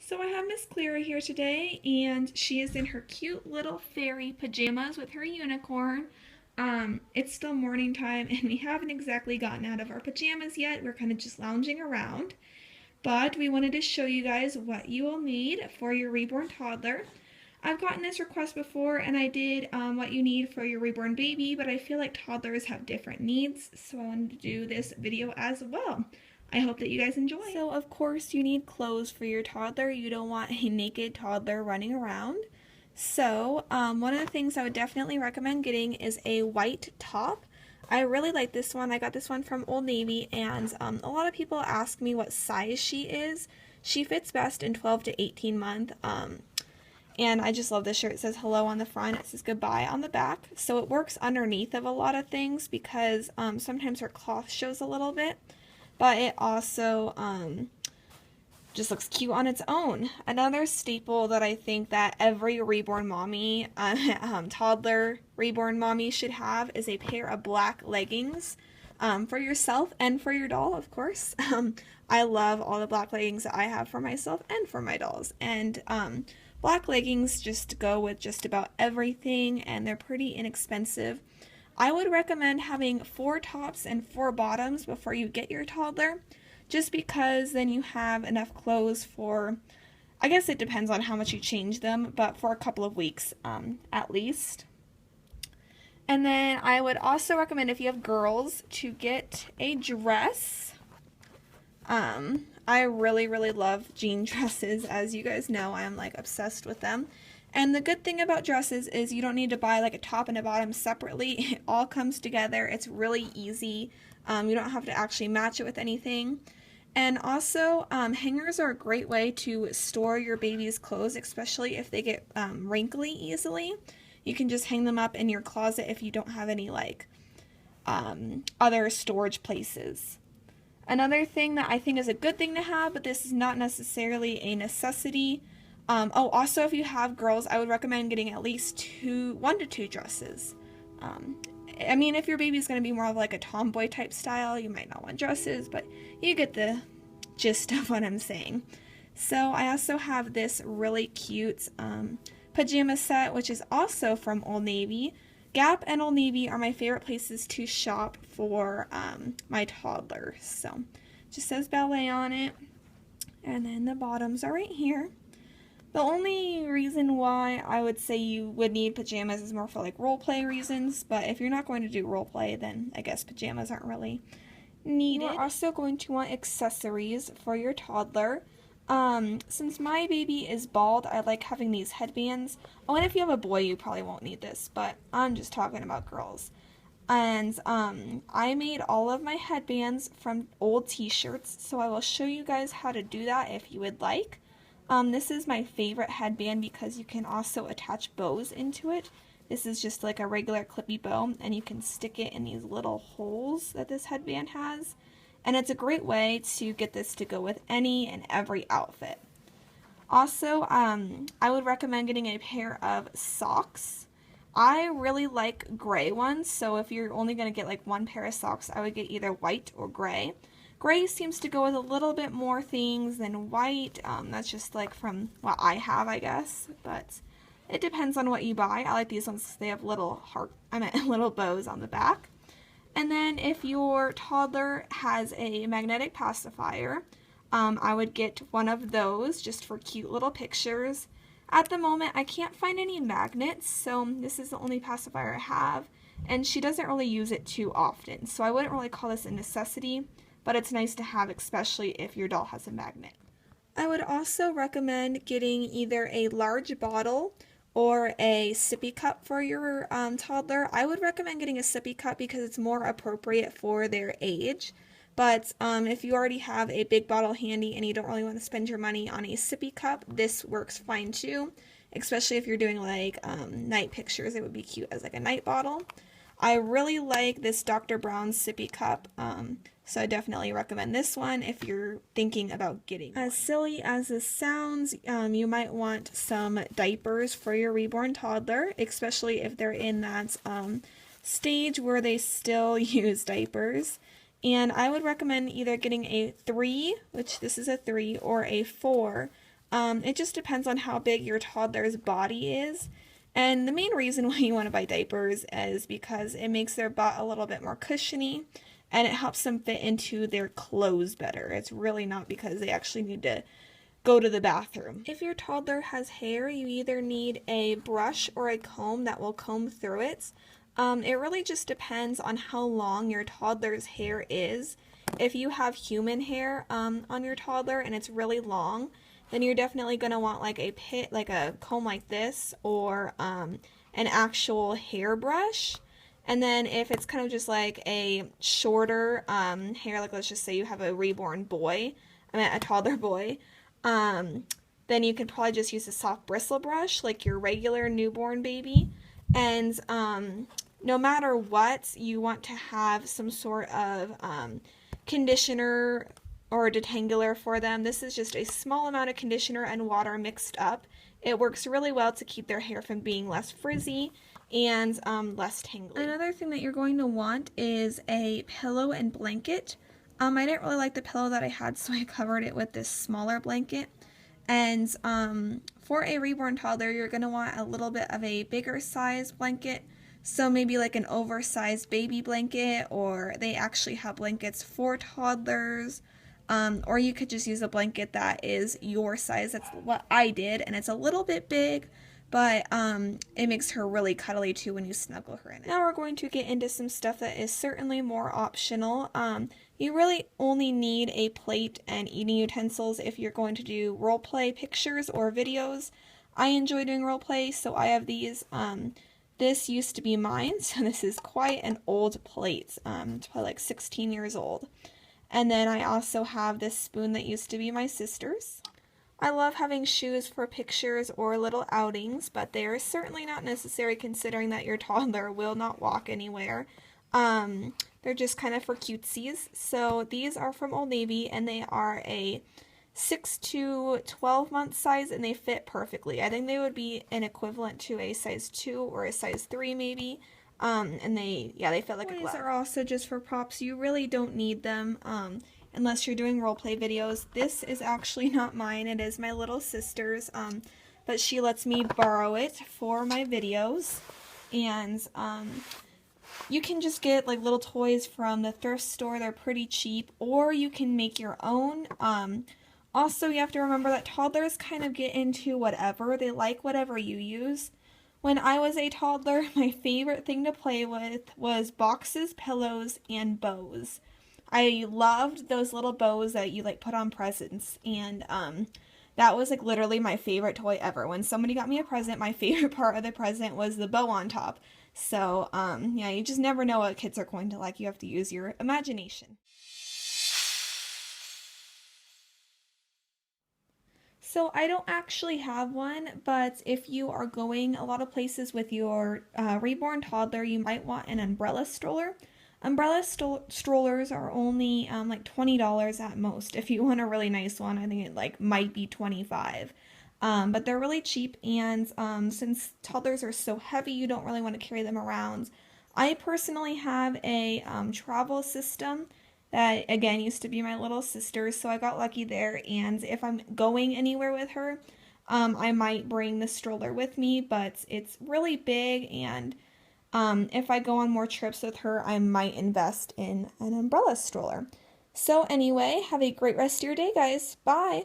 So I have Miss Clara here today, and she is in her cute little fairy pajamas with her unicorn. It's still morning time, and we haven't exactly gotten out of our pajamas yet. We're kind of just lounging around. But we wanted to show you guys what you will need for your reborn toddler. I've gotten this request before, and I did what you need for your reborn baby, but I feel like toddlers have different needs, so I wanted to do this video as well. I hope that you guys enjoy. So of course you need clothes for your toddler. You don't want a naked toddler running around. So one of the things I would definitely recommend getting is a white top. I really like this one. I got this one from Old Navy, and a lot of people ask me what size she is. She fits best in 12 to 18 month. And I just love this shirt. It says hello on the front. It says goodbye on the back. So it works underneath of a lot of things because sometimes her cloth shows a little bit. But it also just looks cute on its own. Another staple that I think that every reborn mommy, toddler reborn mommy should have is a pair of black leggings for yourself and for your doll, of course. I love all the black leggings that I have for myself and for my dolls. And black leggings just go with just about everything, and they're pretty inexpensive. I would recommend having 4 tops and 4 bottoms before you get your toddler, just because then you have enough clothes for, I guess it depends on how much you change them, but for a couple of weeks at least. And then I would also recommend, if you have girls, to get a dress. I really love jean dresses. As you guys know, I am like obsessed with them. And the good thing about dresses is you don't need to buy like a top and a bottom separately. It all comes together. It's really easy. You don't have to actually match it with anything. And also, hangers are a great way to store your baby's clothes, especially if they get wrinkly easily. You can just hang them up in your closet if you don't have any like other storage places. Another thing that I think is a good thing to have, but this is not necessarily a necessity. Also, if you have girls, I would recommend getting at least 1 to 2 dresses. I mean, if your baby's going to be more of like a tomboy type style, you might not want dresses, but you get the gist of what I'm saying. So I also have this really cute pajama set, which is also from Old Navy. Gap and Old Navy are my favorite places to shop for my toddler. So it just says ballet on it, and then the bottoms are right here. The only reason why I would say you would need pajamas is more for like role play reasons, but if you're not going to do role play, then I guess pajamas aren't really needed. You're also going to want accessories for your toddler. Since my baby is bald, I like having these headbands. Oh, and if you have a boy, you probably won't need this, but I'm just talking about girls. And I made all of my headbands from old t-shirts, so I will show you guys how to do that if you would like. This is my favorite headband because you can also attach bows into it. This is just like a regular clippy bow, and you can stick it in these little holes that this headband has. And it's a great way to get this to go with any and every outfit. Also, I would recommend getting a pair of socks. I really like gray ones, so if you're only going to get like 1 pair of socks, I would get either white or gray. Gray seems to go with a little bit more things than white. That's just like from what I have, I guess, but it depends on what you buy. I like these ones. They have little little bows on the back. And then if your toddler has a magnetic pacifier, I would get one of those just for cute little pictures. At the moment, I can't find any magnets, so this is the only pacifier I have, and she doesn't really use it too often, so I wouldn't really call this a necessity, but it's nice to have, especially if your doll has a magnet. I would also recommend getting either a large bottle or a sippy cup for your toddler. I would recommend getting a sippy cup because it's more appropriate for their age. But if you already have a big bottle handy and you don't really want to spend your money on a sippy cup, this works fine too. Especially if you're doing like night pictures, it would be cute as like a night bottle. I really like this Dr. Brown's sippy cup, so I definitely recommend this one if you're thinking about getting one. As silly as this sounds, you might want some diapers for your reborn toddler, especially if they're in that stage where they still use diapers. And I would recommend either getting a 3, which this is a 3, or a 4. It just depends on how big your toddler's body is. And the main reason why you want to buy diapers is because it makes their butt a little bit more cushiony and it helps them fit into their clothes better. It's really not because they actually need to go to the bathroom. If your toddler has hair, you either need a brush or a comb that will comb through it. It really just depends on how long your toddler's hair is. If you have human hair on your toddler and it's really long, then you're definitely going to want like a comb like this, or an actual hairbrush. And then if it's kind of just like a shorter hair, like let's just say you have a reborn boy, a toddler boy, then you can probably just use a soft bristle brush like your regular newborn baby. And no matter what, you want to have some sort of conditioner or detangler for them. This is just a small amount of conditioner and water mixed up. It works really well to keep their hair from being less frizzy and less tangly. Another thing that you're going to want is a pillow and blanket. I didn't really like the pillow that I had, so I covered it with this smaller blanket. And for a reborn toddler, you're going to want a little bit of a bigger size blanket. So maybe like an oversized baby blanket, or they actually have blankets for toddlers. Or you could just use a blanket that is your size. That's what I did, and it's a little bit big, but it makes her really cuddly too when you snuggle her in it. Now we're going to get into some stuff that is certainly more optional. You really only need a plate and eating utensils if you're going to do role play pictures or videos. I enjoy doing role play, so I have these. This used to be mine, so this is quite an old plate. It's probably like 16 years old. And then I also have this spoon that used to be my sister's. I love having shoes for pictures or little outings, but they are certainly not necessary considering that your toddler will not walk anywhere. They're just kind of for cutesies. So these are from Old Navy, and they are a 6 to 12 month size, and they fit perfectly. I think they would be an equivalent to a size 2 or a size 3 maybe. And they fit like a glove. These are also just for props. You really don't need them unless you're doing roleplay videos. This is actually not mine. It is my little sister's, but she lets me borrow it for my videos. And you can just get like little toys from the thrift store. They're pretty cheap, or you can make your own. Also, you have to remember that toddlers kind of get into whatever. They like whatever you use. When I was a toddler, my favorite thing to play with was boxes, pillows, and bows. I loved those little bows that you like put on presents, and that was like literally my favorite toy ever. When somebody got me a present, my favorite part of the present was the bow on top. So yeah, you just never know what kids are going to like. You have to use your imagination. So I don't actually have one, but if you are going a lot of places with your reborn toddler, you might want an umbrella stroller. Umbrella strollers are only like $20 at most. If you want a really nice one, I think it like might be $25. But they're really cheap, and since toddlers are so heavy, you don't really want to carry them around. I personally have a travel system that, again, used to be my little sister's, so I got lucky there, and if I'm going anywhere with her, I might bring the stroller with me, but it's really big, and if I go on more trips with her, I might invest in an umbrella stroller. So anyway, have a great rest of your day, guys. Bye!